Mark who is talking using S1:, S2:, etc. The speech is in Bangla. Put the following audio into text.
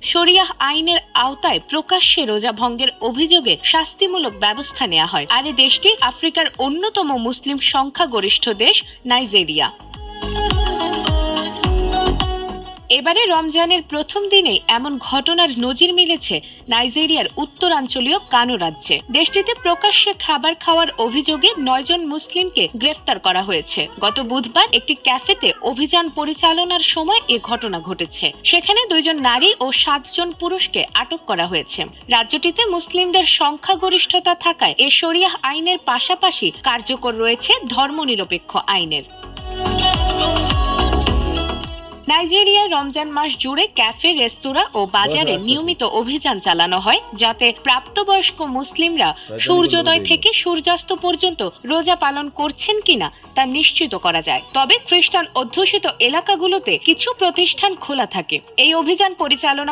S1: শরিয়াহ আইনের আওতায় প্রকাশ্যে রোজা ভঙ্গের অভিযোগে শাস্তিমূলক ব্যবস্থা নেওয়া হয়। আর এই দেশটি আফ্রিকার অন্যতম মুসলিম সংখ্যাগরিষ্ঠ দেশ নাইজেরিয়া। এবারে রমজানের প্রথম দিনেই এমন ঘটনার নজির মিলেছে নাইজেরিয়ার উত্তরাঞ্চলীয় কানো রাজ্যে। দেশটিতে প্রকাশ্যে খাবার খাওয়ার অভিযোগে 9 জন মুসলিমকে গ্রেফতার করা হয়েছে। গত বুধবার একটি ক্যাফেতে অভিযান পরিচালনার সময় এ ঘটনা ঘটেছে। সেখানে 2 জন নারী ও 7 জন পুরুষকে আটক করা হয়েছে। রাজ্যটিতে মুসলিমদের সংখ্যাগরিষ্ঠতা থাকায় এ শরিয়াহ আইনের পাশাপাশি কার্যকর রয়েছে ধর্মনিরপেক্ষ আইনের। নাইজেরিয়ায় রমজান মাস জুড়ে ক্যাফে, রেস্তোরাঁ ও বাজারে নিয়মিত অভিযান চালানো হয়, যাতে প্রাপ্তবয়স্ক মুসলিমরা সূর্যোদয় থেকে সূর্যাস্ত পর্যন্ত রোজা পালন করছেন কিনা তা নিশ্চিত করা যায়। তবে খ্রিস্টান অধ্যুষিত এলাকাগুলোতে কিছু প্রতিষ্ঠান খোলা থাকে। এই অভিযান পরিচালনা